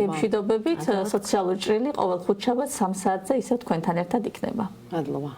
გემშვიდობებით, სოციალური ჭრილი ყოველ ხუთშაბათს 3 საათზე ისევ თქვენთან ერთად იქნება. მადლობა.